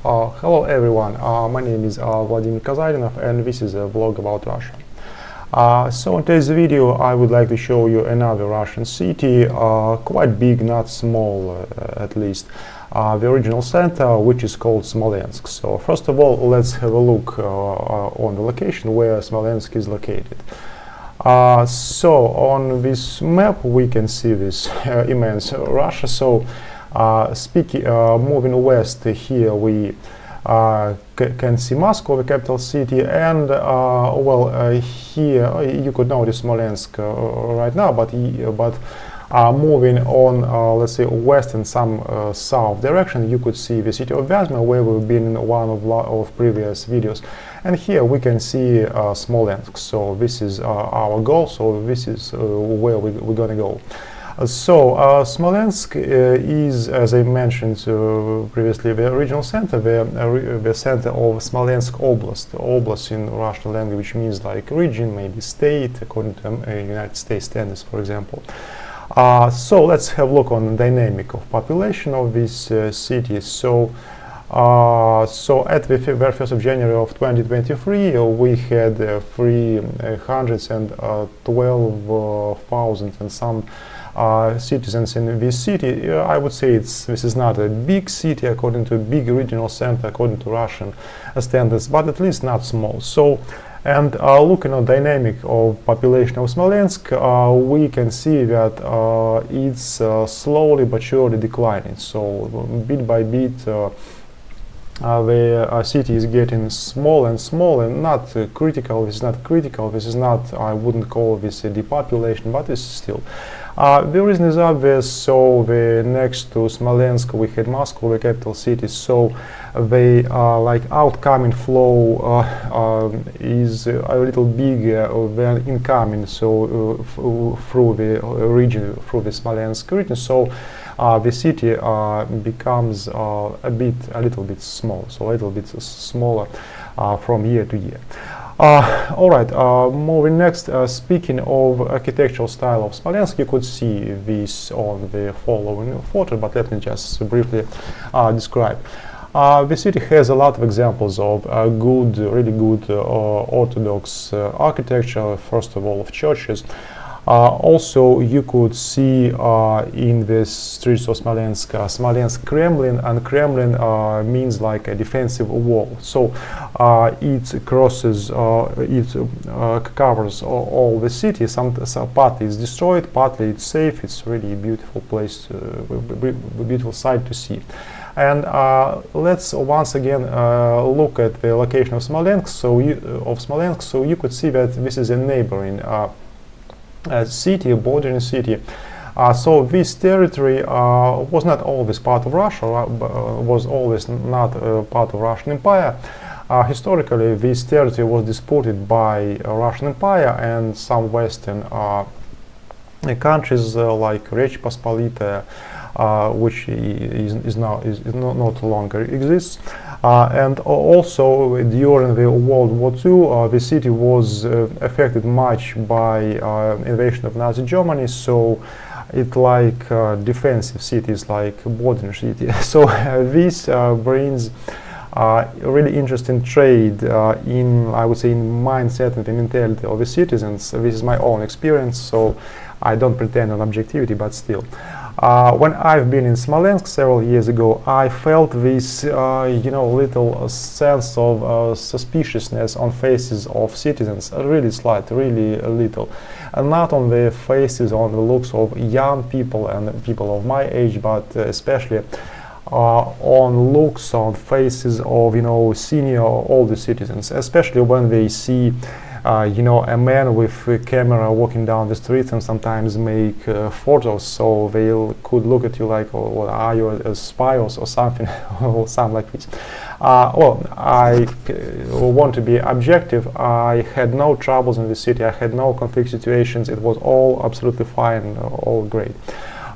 Hello everyone, my name is Vladimir Kazarinov and this is a vlog about Russia. So in today's video I would like to show you another Russian city, quite big, not small at least, the original center, which is called Smolensk. So first of all, let's have a look on the location where Smolensk is located. So on this map we can see this immense Russia. So moving west here we can see Moscow, the capital city, and here you could notice Smolensk right now, but moving on, let's say west and some south direction, you could see the city of Vyazma, where we've been in one of previous videos, and here we can see Smolensk. So this is our goal, so this is where we're gonna go. Smolensk is, as I mentioned previously, the regional center, the center of Smolensk Oblast. Oblast in Russian language means like region, maybe state, according to United States standards, for example. So let's have a look on the dynamic of population of this city. So at the very 1st of January of 2023, we had 312,000 and some citizens in this city. I would say this is not a big city according to a big regional center according to Russian standards, but at least not small. So, and looking at dynamic of population of Smolensk, we can see that it's slowly but surely declining. So bit by bit the city is getting smaller and smaller, not critical. This is not critical. This is not, I wouldn't call this a depopulation, but it's still. The reason is obvious. So next to Smolensk we had Moscow, the capital city. So the like outcoming flow is a little bigger than incoming. So through the region, through the Smolensk region. So the city becomes a little bit small, so a little bit smaller from year to year. All right, moving next, speaking of architectural style of Smolensk, you could see this on the following photo, but let me just briefly describe. The city has a lot of examples of really good Orthodox architecture, first of all of churches. Also, you could see in the streets of Smolensk, Smolensk Kremlin, and Kremlin means like a defensive wall. So it crosses, it covers all the city. Partly it's destroyed, partly it's safe. It's really a beautiful place, beautiful sight to see. And let's once again look at the location of Smolensk. So you could see that this is a neighboring city, a bordering city. So this territory was not always part of Russia, was always not part of Russian Empire. Historically, this territory was disputed by Russian Empire and some Western countries like Rech Pospolita, which is no longer exists. And also during the World War II, the city was affected much by invasion of Nazi Germany. So it like defensive cities, like bordering city. So this brings really interesting trade in, I would say, in mindset and the mentality of the citizens. This is my own experience, so I don't pretend on objectivity, but still. When I've been in Smolensk several years ago, I felt this, little sense of suspiciousness on faces of citizens, really slight, really little. And not on the faces, on the looks of young people and people of my age, but especially on looks, on faces of, senior, older citizens, especially when they see a man with a camera walking down the street and sometimes make photos, so they could look at you like, oh, well, are you a spy or something, or something like this. Well, I want to be objective. I had no troubles in the city. I had no conflict situations. It was all absolutely fine, all great.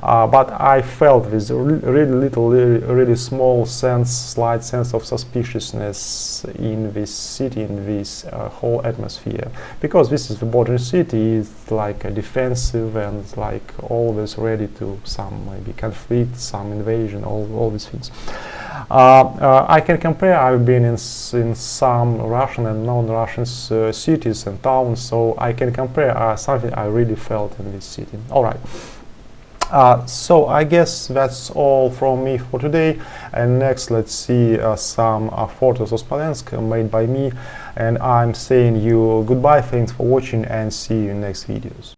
But I felt this really small slight sense of suspiciousness in this city, in this whole atmosphere, because this is the border city. It's like a defensive and like always ready to some maybe conflict, some invasion, all these things. I can compare. I've been in some Russian and non-Russian cities and towns, so I can compare something I really felt in this city. All right. So I guess that's all from me for today, and next let's see some photos of Smolensk made by me, and I'm saying you goodbye, thanks for watching, and see you in next videos.